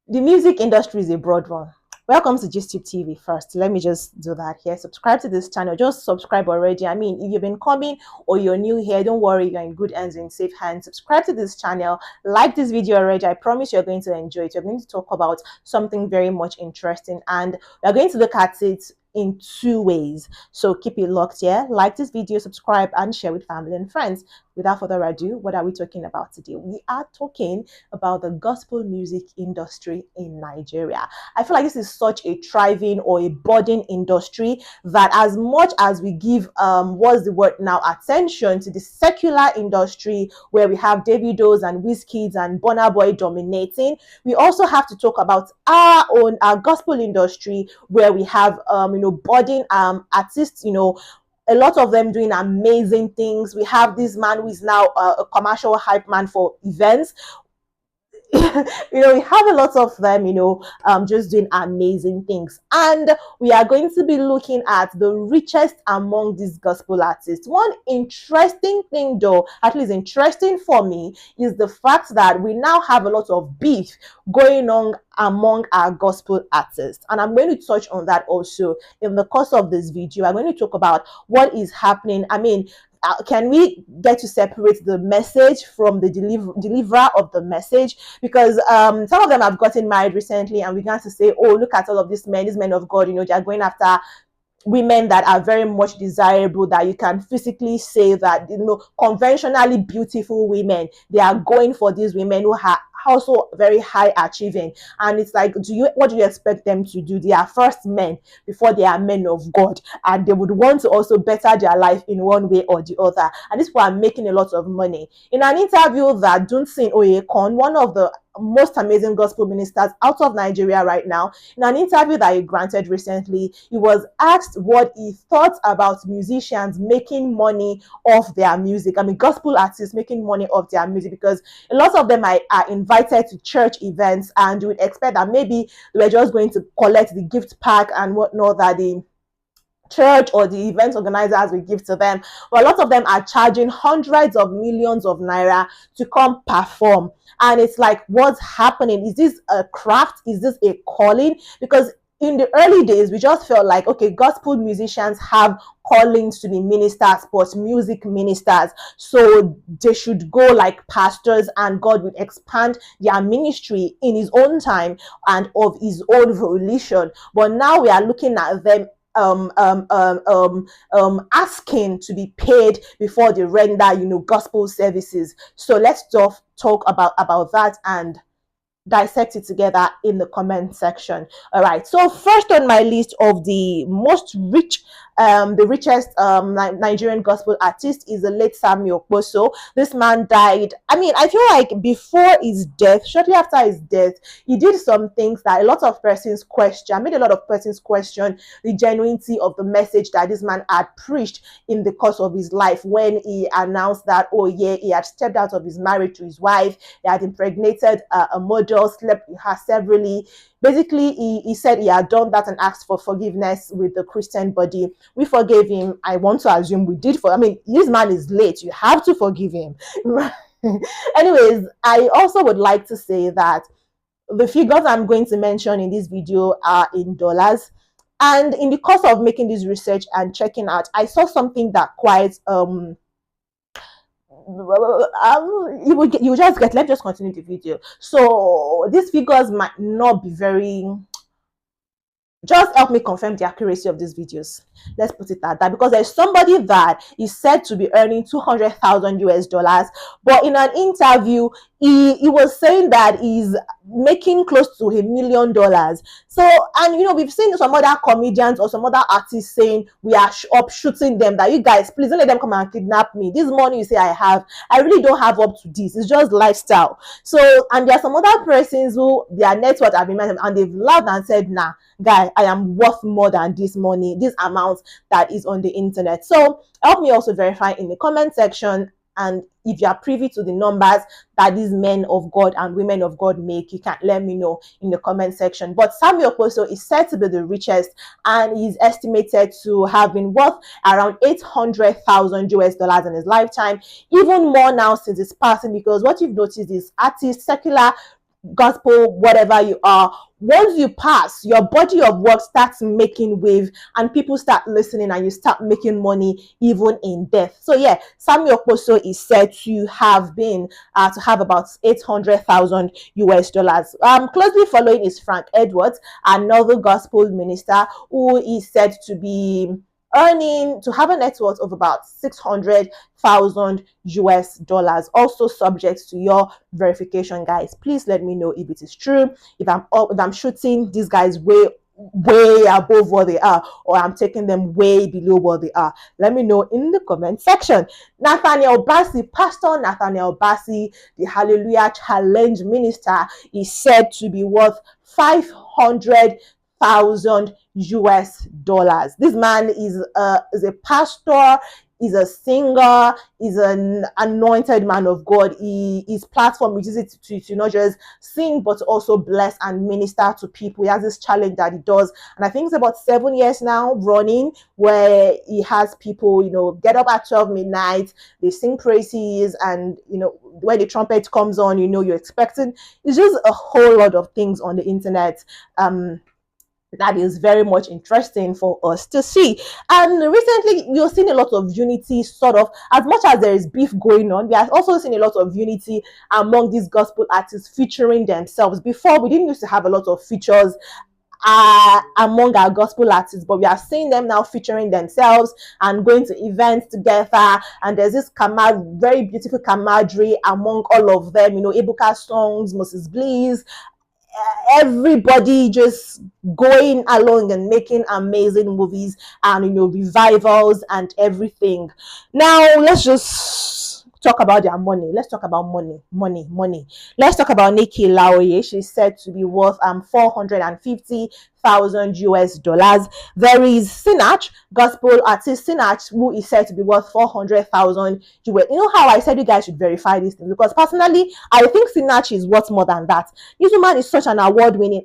The music industry is a broad one. Welcome to GISTUBE TV. First, let me just do that here. Subscribe to this channel. Just subscribe already. I mean, if you've been coming or you're new here, don't worry, you're in good hands, in safe hands. Subscribe to this channel. Like this video already. I promise you're going to enjoy it. We're going to talk about something very much interesting, and we're going to look at it in two ways. So keep it locked here. Like this video, subscribe, and share with family and friends. Without further ado, what are we talking about today? We are talking about the gospel music industry in Nigeria. I feel like this is such a thriving or a budding industry that, as much as we give what's the word now, attention to the secular industry where we have Davidos and Wizkids and Burna Boy dominating, we also have to talk about our gospel industry where we have budding artists, a lot of them doing amazing things. We have this man who is now a commercial hype man for events. We have a lot of them, just doing amazing things. And we are going to be looking at the richest among these gospel artists. One interesting thing, though, at least interesting for me, is the fact that we now have a lot of beef going on among our gospel artists. And I'm going to touch on that also in the course of this video. I'm going to talk about what is happening. I mean, can we get to separate the message from the deliverer of the message? Because some of them have gotten married recently and we began to say, oh, look at all of these men of God, they are going after women that are very much desirable, that you can physically say that, conventionally beautiful women, they are going for these women who are also very high achieving. And it's like, what do you expect them to do? They are first men before they are men of God, and they would want to also better their life in one way or the other, and these people are making a lot of money. In an interview that Dunsin Oyekan, one of the most amazing gospel ministers out of Nigeria right now, in an interview that he granted recently, he was asked what he thought about musicians making money off their music. I mean, gospel artists making money off their music, because a lot of them are invited to church events, and you would expect that maybe they were just going to collect the gift pack and whatnot that the church or the event organizers will give to them. But a lot of them are charging hundreds of millions of naira to come perform. And it's like, what's happening? Is this a craft? Is this a calling? Because in the early days, we just felt like, okay, gospel musicians have callings to be ministers, but music ministers, so they should go like pastors, and God will expand their ministry in his own time and of his own volition. But now we are looking at them asking to be paid before they render, gospel services. So let's talk about that and dissect it together in the comment section. All right, so first on my list of the most rich, the richest Nigerian gospel artist is the late Samuel Okposo. This man died, I mean, I feel like before his death, shortly after his death, he did some things that made a lot of persons question the genuinity of the message that this man had preached in the course of his life, when he announced that, oh yeah, he had stepped out of his marriage to his wife, he had impregnated a model, slept with her severally. Basically, he said he had done that and asked for forgiveness with the Christian body. We forgave him. I want to assume we did. This man is late. You have to forgive him. Anyways, I also would like to say that the figures I'm going to mention in this video are in dollars. And in the course of making this research and checking out, I saw something that quite you would just get. Let me just continue the video. So these figures might not be very, just help me confirm the accuracy of these videos. Let's put it at that, because there's somebody that is said to be earning $200,000, but in an interview, he was saying that he's making close to $1 million. So, and we've seen some other comedians or some other artists saying we are up shooting them, that you guys, please don't let them come and kidnap me. This money you say I really don't have up to this. It's just lifestyle. So, and there are some other persons who their net worth have been mentioned, and they've laughed and said, nah, guy, I am worth more than this money, this amount that is on the internet. So help me also verify in the comment section, and if you are privy to the numbers that these men of God and women of God make, you can let me know in the comment section. But Samuel Okposo is said to be the richest, and he's estimated to have been worth around $800,000 in his lifetime, even more now since his passing, because what you've noticed is artists, secular gospel, whatever you are, once you pass, your body of work starts making wave and people start listening and you start making money even in death. So yeah, Samuel Okposo is said to have about 800,000 US dollars. Closely following is Frank Edwards, another gospel minister who is said to have a net worth of about 600,000 US dollars. Also subject to your verification, guys. Please let me know if it is true, if I'm shooting these guys way above what they are, or I'm taking them way below what they are. Let me know in the comment section. Pastor Nathaniel Bassey, the Hallelujah Challenge minister, is said to be worth 500,000 US dollars. This man is a pastor, is a singer, is an anointed man of God. His platform uses it to not just sing but also bless and minister to people. He has this challenge that he does, and I think it's about 7 years now running, where he has people, get up at 12 midnight, they sing praises, and when the trumpet comes on, you're expecting. It's just a whole lot of things on the internet that is very much interesting for us to see. And recently, you're seeing a lot of unity, sort of, as much as there is beef going on, we have also seen a lot of unity among these gospel artists featuring themselves. Before, we didn't used to have a lot of features among our gospel artists, but we are seeing them now featuring themselves and going to events together, and there's this very beautiful camaraderie among all of them. Ebuka Songs, Moses Bliss, everybody just going along and making amazing movies and revivals and everything. Now let's just talk about their money. Let's talk about money. Let's talk about Nikki Laoye. She's said to be worth 450,000 US dollars. There is Sinach, gospel artist Sinach, who is said to be worth 400,000 US. You know how I said you guys should verify this thing, because personally I think Sinach is worth more than that. This woman is such an award-winning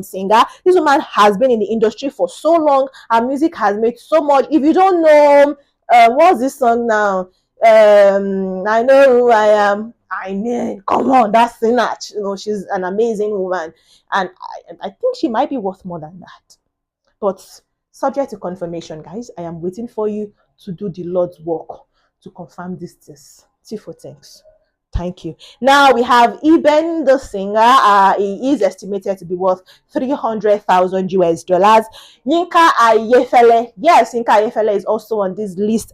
singer. This woman has been in the industry for so long. Her music has made so much. If you don't know, what's this song now? I know who I am. I mean, come on, that's Sinach. She's an amazing woman, and I think she might be worth more than that. But subject to confirmation, guys. I am waiting for you to do the Lord's work to confirm this. For thanks. Thank you. Now we have Eben, the singer. He is estimated to be worth 300,000 US dollars. Yinka Ayefele. Yes, Yinka Ayefele is also on this list.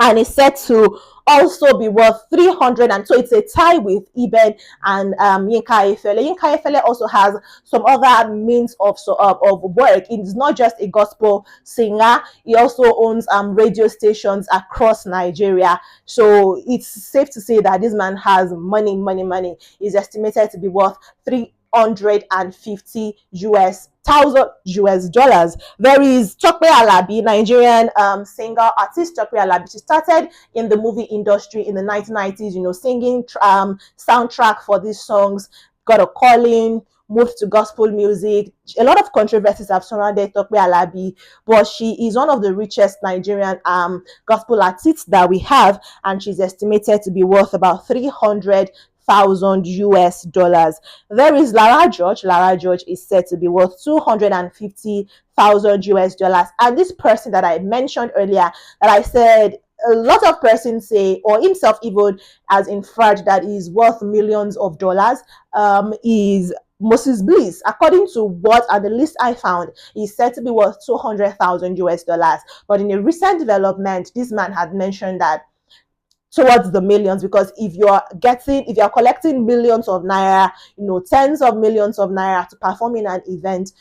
And it's said to also be worth 300, and so it's a tie with Eben and Yinka Ayefele. Yinka Ayefele also has some other means of work. It's not just a gospel singer. He also owns radio stations across Nigeria. So it's safe to say that this man has money. He's estimated to be worth 350,000 US dollars. There is Tope Alabi, Nigerian singer artist Tope Alabi. She started in the movie industry in the 1990s, singing soundtrack for these songs, got a calling, moved to gospel music. A lot of controversies have surrounded Tope Alabi, but she is one of the richest Nigerian gospel artists that we have, and she's estimated to be worth about 300,000 US dollars. There is Lara George. Lara George is said to be worth 250,000 US dollars. And this person that I mentioned earlier, that I said a lot of persons say, or himself even as inferred, that is worth millions of dollars, is Moses Bliss. According to what the list I found, is said to be worth 200,000 US dollars. But in a recent development, this man had mentioned that towards the millions, because if you're collecting millions of naira, tens of millions of naira to perform in an event,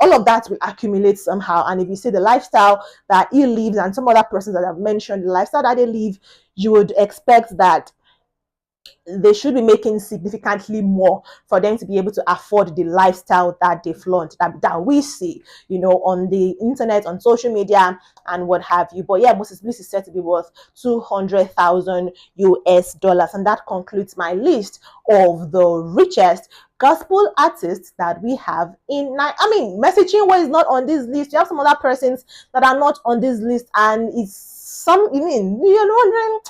all of that will accumulate somehow. And if you see the lifestyle that he lives, and some other persons that I've mentioned, the lifestyle that they live, you would expect that they should be making significantly more for them to be able to afford the lifestyle that they flaunt, that we see, on the internet, on social media, and what have you. But yeah, Moses Bliss is said to be worth 200,000 US dollars. And that concludes my list of the richest gospel artists that we have in Mercy Chinwo is not on this list. You have some other persons that are not on this list, and it's some, you're wondering,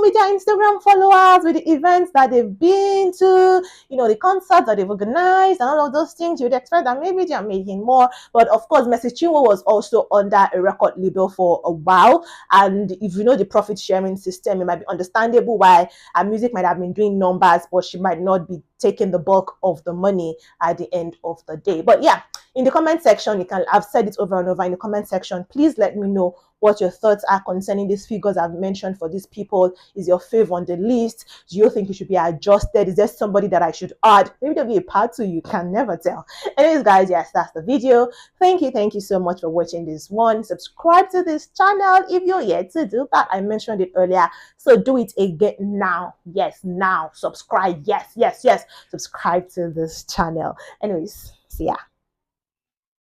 with their Instagram followers, with the events that they've been to, the concerts that they've organized and all of those things, you'd expect that maybe they're making more. But of course, Mercy Chinwo was also under a record label for a while, and if you know the profit sharing system, it might be understandable why her music might have been doing numbers, but she might not be taking the bulk of the money at the end of the day. But yeah, in the comment section, I've said it over and over in the comment section, please let me know what your thoughts are concerning these figures I've mentioned for these people. Is your fave on the list? Do you think it should be adjusted? Is there somebody that I should add? Maybe there'll be a part 2, you can never tell. Anyways, guys, yes, that's the video. Thank you so much for watching this one. Subscribe to this channel if you're yet to do that. I mentioned it earlier, so do it again now. Yes, now subscribe. Yes, subscribe to this channel. Anyways, see ya.